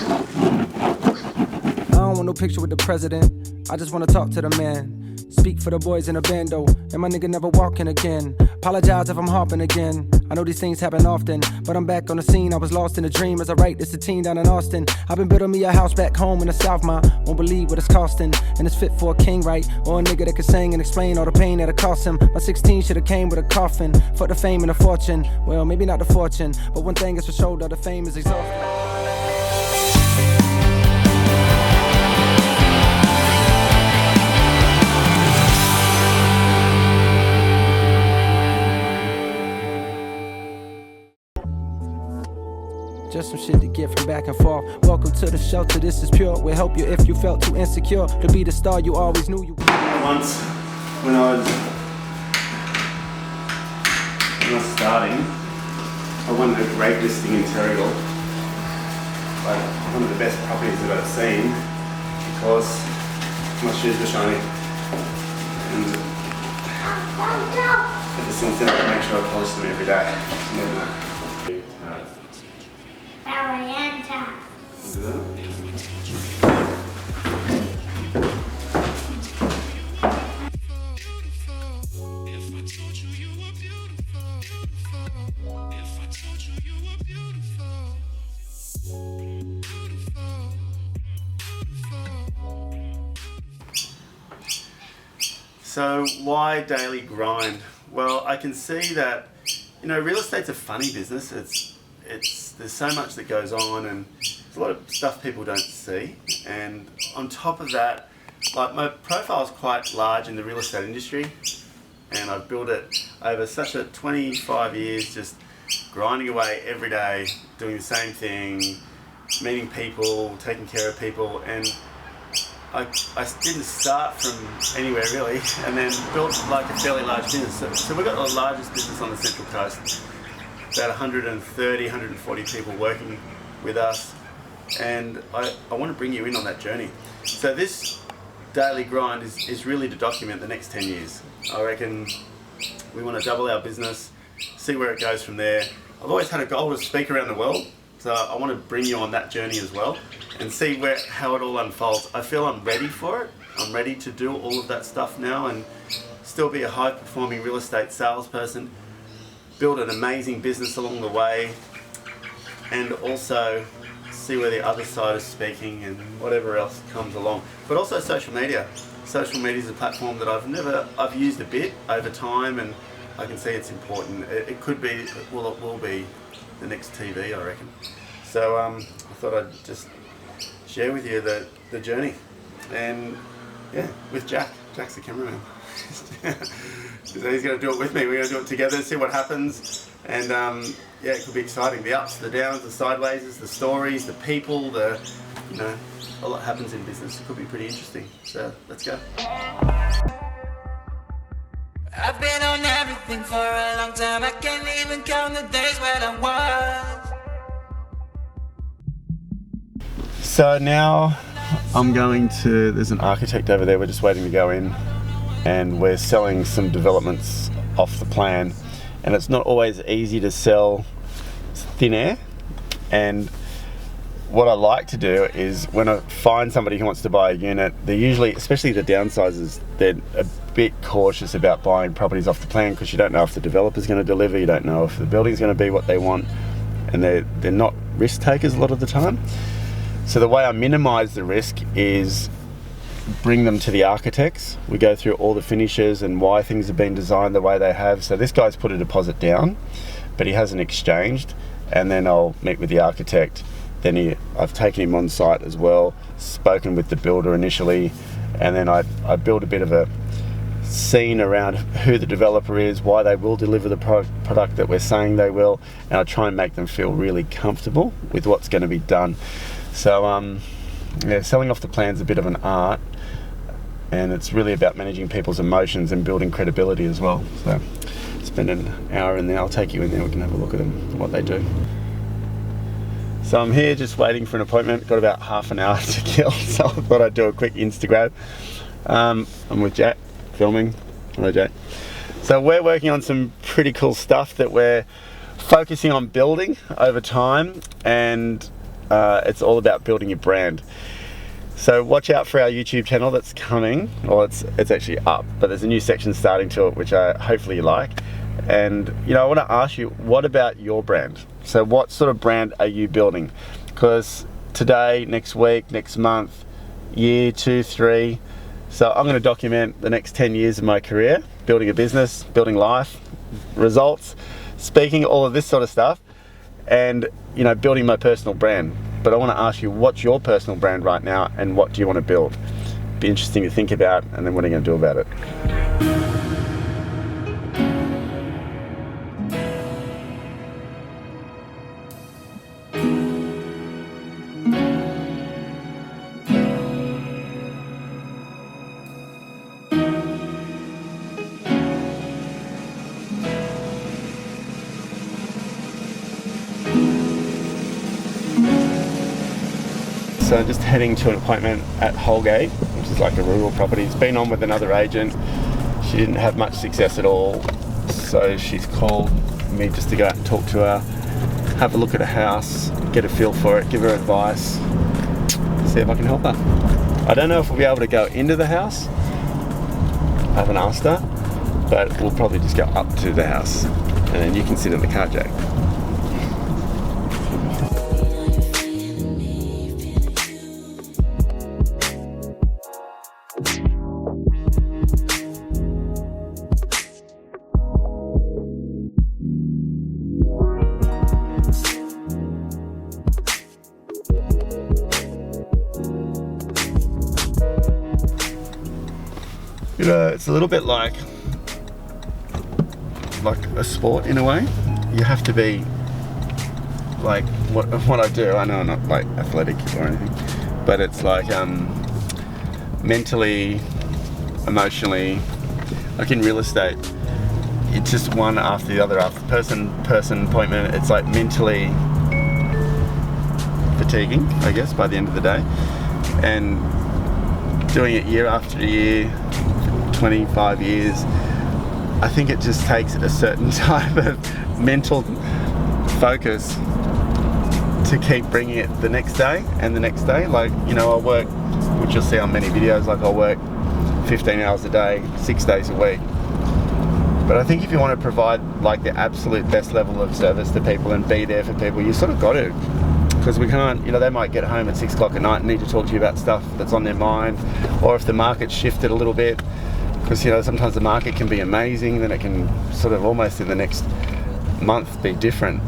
I don't want no picture with the president, I just wanna talk to the man. Speak for the boys in the bando, and my nigga never walking again. Apologize if I'm harping again, I know these things happen often, but I'm back on the scene. I was lost in a dream as I write this to teen down in Austin. I've been building me a house back home in the South, ma won't believe what it's costing. And it's fit for a king, right? Or a nigga that can sing and explain all the pain that it cost him. My 16 should've came with a coffin. Fuck the fame and the fortune, well maybe not the fortune, but one thing is for sure, that the fame is exhausting. Just some shit to get from back and forth. Welcome to the shelter, this is pure. We'll help you if you felt too insecure to be the star you always knew you were. Once, when I was starting, I won a great listing in Terrigal. Like, one of the best properties that I've seen, because my shoes were shiny. And ever since then, I make sure I polish them every day. So why daily grind? Well, I can see that, you know, real estate's a funny business. There's so much that goes on, and there's a lot of stuff people don't see. And on top of that, like, my profile is quite large in the real estate industry, and I've built it over such a 25 years, just grinding away every day, doing the same thing, meeting people, taking care of people, and I didn't start from anywhere really, and then built like a fairly large business. So we've got the largest business on the Central Coast, about 130, 140 people working with us, and I want to bring you in on that journey. So this daily grind is really to document the next 10 years. I reckon we want to double our business, see where it goes from there. I've always had a goal to speak around the world, so I want to bring you on that journey as well and see how it all unfolds. I feel I'm ready for it. I'm ready to do all of that stuff now and still be a high-performing real estate salesperson, build an amazing business along the way, and also see where the other side is speaking and whatever else comes along. But also social media. Social media is a platform that I've used a bit over time, and I can see it's important. It could be, it will be the next TV, I reckon. So I thought I'd just share with you the journey, and yeah, with Jack. Jack's the cameraman. So he's going to do it with me. We're going to do it together, see what happens, and yeah, it could be exciting. The ups, the downs, the sideways, the stories, the people, a lot happens in business. It could be pretty interesting. So let's go. I've been on everything for a long time. I can't even count the days when I was. So now I'm going to, there's an architect over there, we're just waiting to go in, and we're selling some developments off the plan, and it's not always easy to sell thin air. And what I like to do is, when I find somebody who wants to buy a unit, they're usually, especially the downsizers, they're a bit cautious about buying properties off the plan, because you don't know if the developer's going to deliver, you don't know if the building's going to be what they want, and they're not risk takers a lot of the time. So the way I minimise the risk is bring them to the architects. We go through all the finishes and why things have been designed the way they have. So this guy's put a deposit down, but he hasn't exchanged, and then I'll meet with the architect. Then I've taken him on site as well, spoken with the builder initially, and then I build a bit of a scene around who the developer is, why they will deliver the product that we're saying they will, and I try and make them feel really comfortable with what's going to be done. So yeah, selling off the plan is a bit of an art, and it's really about managing people's emotions and building credibility as well. So spend an hour in there, I'll take you in there, we can have a look at them, what they do. So I'm here just waiting for an appointment, got about half an hour to kill, so I thought I'd do a quick Instagram. I'm with Jack, filming. Hello Jack. So we're working on some pretty cool stuff that we're focusing on building over time, and it's all about building your brand. So watch out for our YouTube channel that's coming, or it's actually up, but there's a new section starting to it, which hopefully you like. And I want to ask you, what about your brand? So what sort of brand are you building? Because today, next week, next month, year, 2, 3, so I'm going to document the next 10 years of my career, building a business, building life, results, speaking, all of this sort of stuff, and building my personal brand. But I want to ask you, what's your personal brand right now, and what do you want to build? Be interesting to think about, and then what are you going to do about it? So just heading to an appointment at Holgate, which is like a rural property. It's been on with another agent. She didn't have much success at all. So she's called me just to go out and talk to her, have a look at a house, get a feel for it, give her advice, see if I can help her. I don't know if we'll be able to go into the house. I haven't asked her, but we'll probably just go up to the house and then you can sit in the car, Jack. It's a little bit like a sport in a way. You have to be like what I do. I know I'm not like athletic or anything, but it's like mentally, emotionally, like in real estate, it's just one after the other, after person appointment. It's like mentally fatiguing, I guess, by the end of the day, and doing it year after year, 25 years, I think it just takes a certain type of mental focus to keep bringing it the next day and the next day. Like, I'll work, which you'll see on many videos, like I'll work 15 hours a day, 6 days a week. But I think if you want to provide like the absolute best level of service to people and be there for people, you sort of got to. Because we can't, they might get home at 6 o'clock at night and need to talk to you about stuff that's on their mind, or if the market's shifted a little bit, because sometimes the market can be amazing, then it can sort of almost in the next month be different,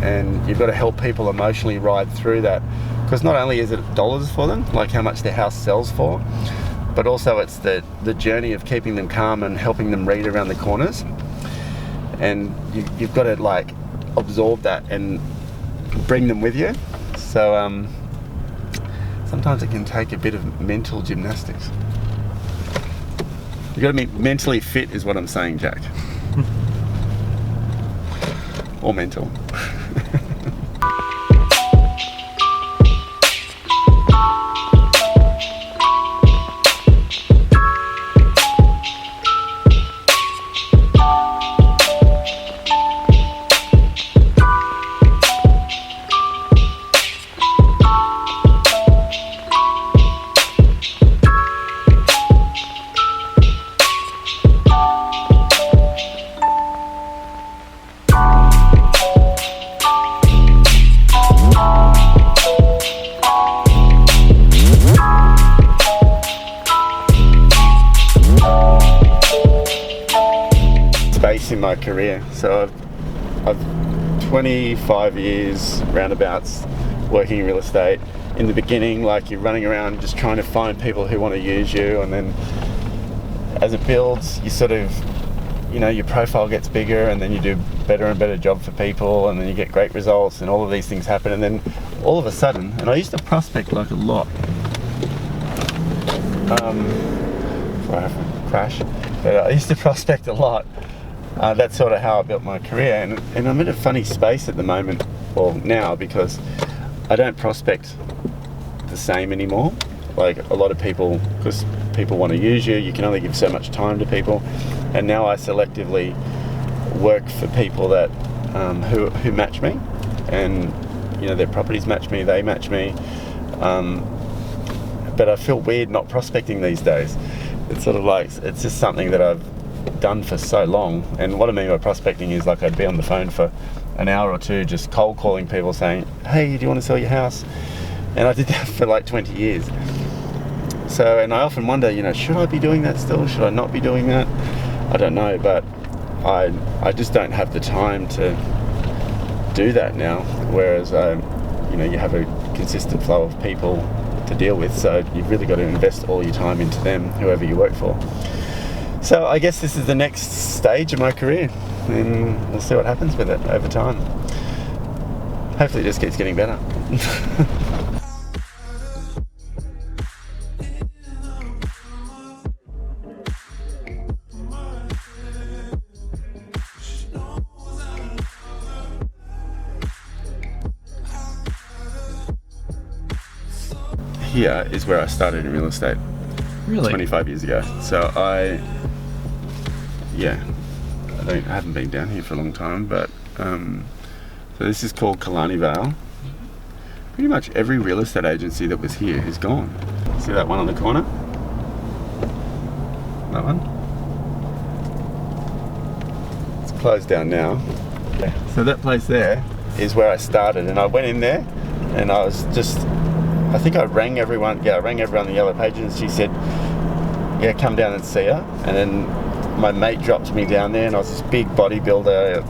and you've got to help people emotionally ride through that, because not only is it dollars for them, like how much their house sells for, but also it's the journey of keeping them calm and helping them read around the corners, and you've got to like absorb that and bring them with you. So sometimes it can take a bit of mental gymnastics. You got to be mentally fit is what I'm saying, Jack. Or mental. In my career, so I've 25 years roundabouts working in real estate. In the beginning, like, you're running around just trying to find people who want to use you, and then as it builds, you sort of, your profile gets bigger, and then you do better and better job for people, and then you get great results, and all of these things happen, and then all of a sudden, and I used to prospect like a lot before I have a crash, but I used to prospect a lot. That's sort of how I built my career, and I'm in a funny space at the moment, well now, because I don't prospect the same anymore. Like a lot of people, because people want to use you, you can only give so much time to people, and now I selectively work for people that who match me, and their properties match me, they match me. But I feel weird not prospecting these days. It's sort of like, it's just something that I've done for so long. And what I mean by prospecting is like I'd be on the phone for an hour or two just cold calling people saying, hey, do you want to sell your house? And I did that for like 20 years. So, and I often wonder, should I be doing that still? Should I not be doing that? I don't know, but I just don't have the time to do that now. Whereas, you have a consistent flow of people to deal with, so you've really got to invest all your time into them, whoever you work for. So I guess this is the next stage of my career, and we'll see what happens with it over time. Hopefully it just keeps getting better. Here is where I started in real estate. Really? 25 years ago. So I haven't been down here for a long time, but so this is called Killarney Vale. Pretty much every real estate agency that was here is gone. See that one on the corner? That one? It's closed down now. So that place there is where I started, and I went in there and I think I rang everyone. Yeah, I rang everyone on the Yellow Pages, and she said, yeah, come down and see her. And then my mate dropped me down there, and I was this big bodybuilder.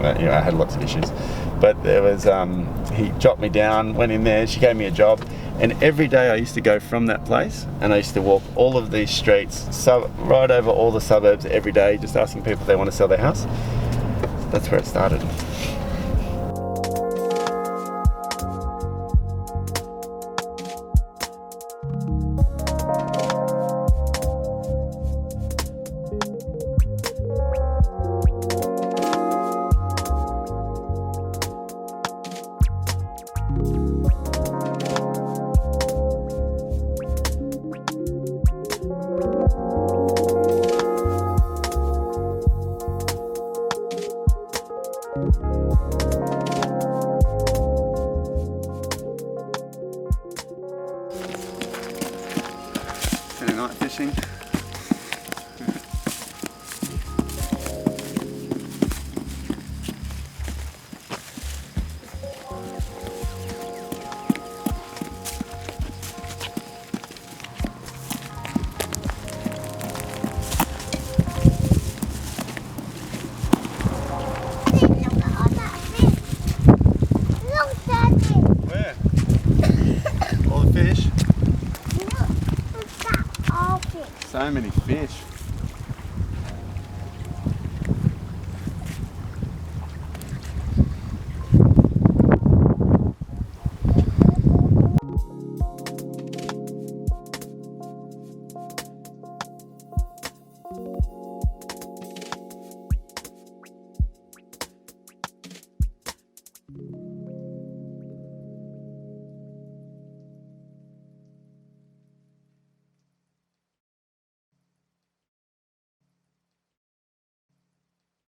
I had lots of issues. But there was, he dropped me down, went in there, she gave me a job. And every day I used to go from that place, and I used to walk all of these streets, right over all the suburbs every day, just asking people if they want to sell their house. That's where it started. Saturday night fishing. Where? All the fish? So many fish.